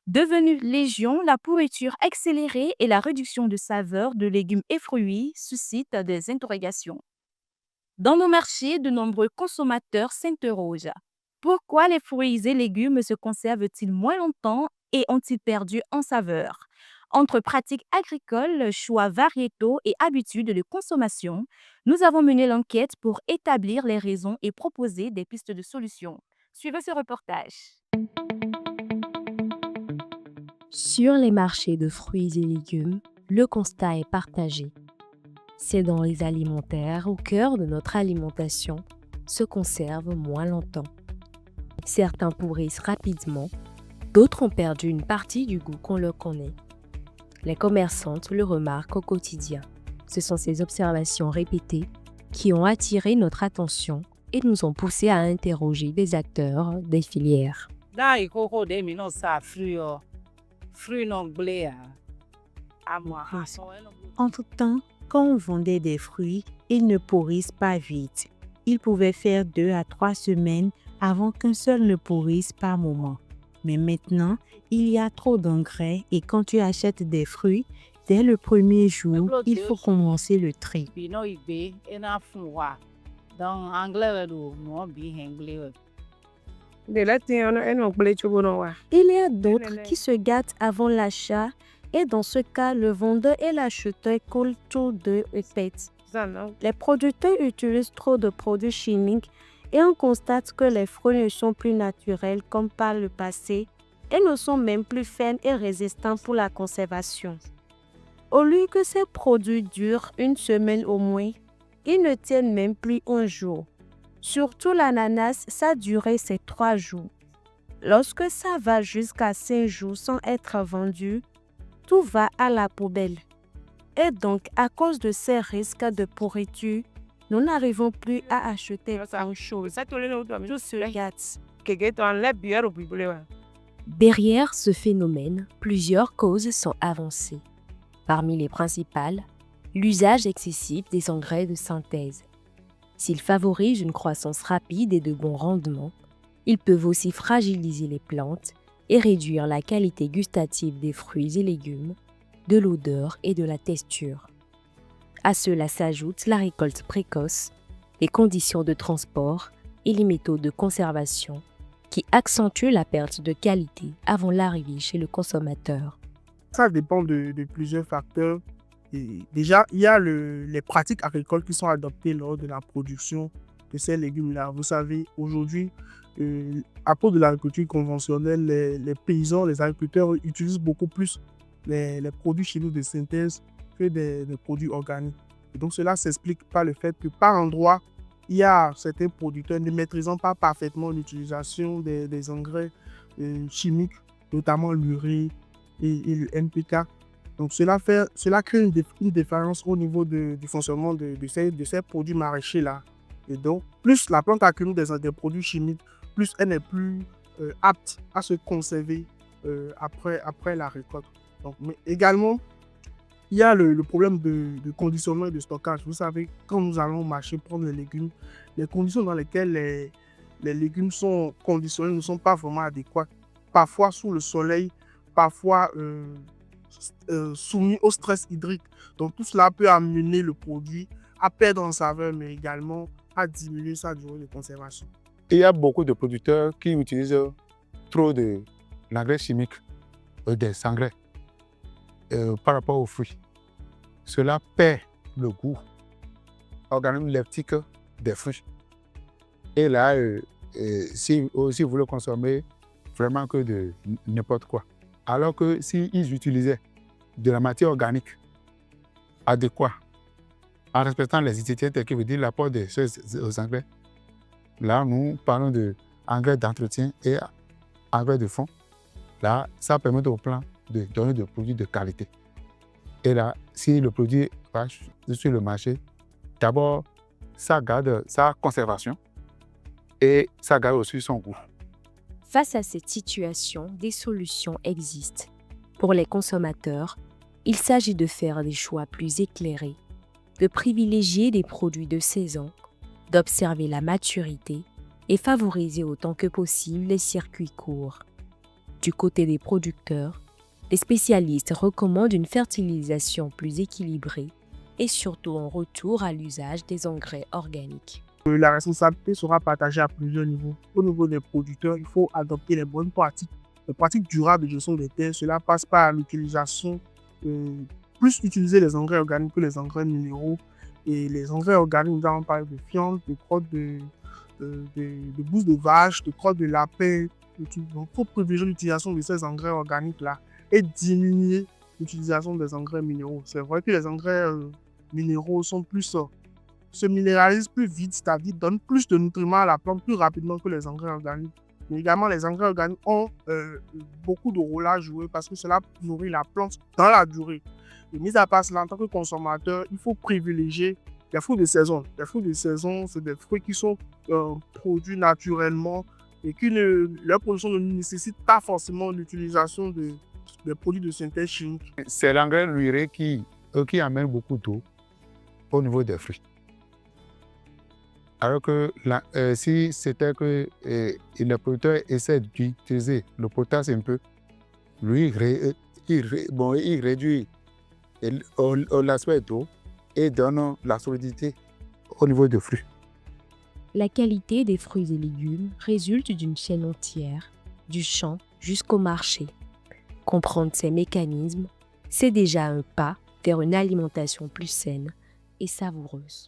Devenue légion, la pourriture accélérée et la réduction de saveur de légumes et fruits suscitent des interrogations. Dans nos marchés, de nombreux consommateurs s'interrogent. Pourquoi les fruits et légumes se conservent-ils moins longtemps et ont-ils perdu en saveur? Entre pratiques agricoles, choix variétaux et habitudes de consommation, nous avons mené l'enquête pour établir les raisons et proposer des pistes de solutions. Suivez ce reportage. Sur les marchés de fruits et légumes, le constat est partagé. Ces denrées alimentaires au cœur de notre alimentation se conservent moins longtemps. Certains pourrissent rapidement, d'autres ont perdu une partie du goût qu'on leur connaît. Les commerçantes le remarquent au quotidien. Ce sont ces observations répétées qui ont attiré notre attention et nous ont poussé à interroger des acteurs des filières. Entre-temps, quand on vendait des fruits, ils ne pourrissent pas vite. Ils pouvaient faire 2 à 3 semaines avant qu'un seul ne pourrisse par moment. Mais maintenant, il y a trop d'engrais et quand tu achètes des fruits, dès le premier jour, il faut commencer le tri. Il y a d'autres qui se gâtent avant l'achat et dans ce cas, le vendeur et l'acheteur coulent tous deux et pètent. Les producteurs utilisent trop de produits chimiques et on constate que les fruits ne sont plus naturels comme par le passé et ne sont même plus fermes et résistants pour la conservation. Au lieu que ces produits durent une semaine au moins, ils ne tiennent même plus un jour. Surtout l'ananas, sa durée c'est 3 jours. Lorsque ça va jusqu'à 5 jours sans être vendu, tout va à la poubelle. Et donc, à cause de ces risques de pourriture, nous n'arrivons plus à acheter grand-chose. Tout se gâte. Derrière ce phénomène, plusieurs causes sont avancées. Parmi les principales, l'usage excessif des engrais de synthèse. S'ils favorisent une croissance rapide et de bon rendement, ils peuvent aussi fragiliser les plantes et réduire la qualité gustative des fruits et légumes, de l'odeur et de la texture. À cela s'ajoute la récolte précoce, les conditions de transport et les méthodes de conservation qui accentuent la perte de qualité avant l'arrivée chez le consommateur. Ça dépend de plusieurs facteurs. Et déjà, il y a les pratiques agricoles qui sont adoptées lors de la production de ces légumes-là. Vous savez, aujourd'hui, à cause de l'agriculture conventionnelle, les paysans, les agriculteurs utilisent beaucoup plus les produits chimiques de synthèse que des produits organiques. Et donc, cela s'explique par le fait que par endroit, il y a certains producteurs ne maîtrisant pas parfaitement l'utilisation des engrais chimiques, notamment l'urée et le NPK. Donc, cela crée une différence au niveau du fonctionnement de ces produits maraîchers-là. Et donc, plus la plante accumule des produits chimiques, plus elle n'est plus apte à se conserver après la récolte. Donc, mais également, il y a le problème de conditionnement et de stockage. Vous savez, quand nous allons au marché prendre les légumes, les conditions dans lesquelles les légumes sont conditionnés ne sont pas vraiment adéquates. Parfois sous le soleil, parfois soumis au stress hydrique. Donc tout cela peut amener le produit à perdre en saveur, mais également à diminuer sa durée de conservation. Il y a beaucoup de producteurs qui utilisent trop d'engrais chimiques, des engrais par rapport aux fruits. Cela perd le goût organisme leptique des fruits. Et là, si vous le consommez vraiment que de n'importe quoi. Alors que s'ils utilisaient de la matière organique adéquate, en respectant les étiquettes qui veut dire l'apport de ces engrais, là, nous parlons d'engrais d'entretien et engrais de fond. Là, ça permet au plant de donner des produits de qualité. Et là, si le produit va sur le marché, d'abord, ça garde sa conservation et ça garde aussi son goût. Face à cette situation, des solutions existent. Pour les consommateurs, il s'agit de faire des choix plus éclairés, de privilégier des produits de saison, d'observer la maturité et favoriser autant que possible les circuits courts. Du côté des producteurs, les spécialistes recommandent une fertilisation plus équilibrée et surtout un retour à l'usage des engrais organiques. La responsabilité sera partagée à plusieurs niveaux. Au niveau des producteurs, il faut adopter les bonnes pratiques. Les pratiques durables de gestion des terres, cela passe par l'utilisation, plus utiliser les engrais organiques que les engrais minéraux. Et les engrais organiques, nous allons parler de fientes, de crottes de bousses de vache, de crottes de lapin. Donc, il faut privilégier l'utilisation de ces engrais organiques-là et diminuer l'utilisation des engrais minéraux. C'est vrai que les engrais minéraux sont plus se minéralisent plus vite, c'est-à-dire donnent plus de nutriments à la plante plus rapidement que les engrais organiques. Mais également, les engrais organiques ont beaucoup de rôle à jouer parce que cela nourrit la plante dans la durée. Et mis à part cela, en tant que consommateur, il faut privilégier les fruits de saison. Les fruits de saison, c'est des fruits qui sont produits naturellement et leur production ne nécessite pas forcément l'utilisation des produits de synthèse chimique. C'est l'engrais urée qui amène beaucoup d'eau au niveau des fruits. Alors que si c'était que le producteur essaie d'utiliser le potasse un peu, lui, il réduit l'aspect d'eau et donne la solidité au niveau des fruits. La qualité des fruits et légumes résulte d'une chaîne entière, du champ jusqu'au marché. Comprendre ces mécanismes, c'est déjà un pas vers une alimentation plus saine et savoureuse.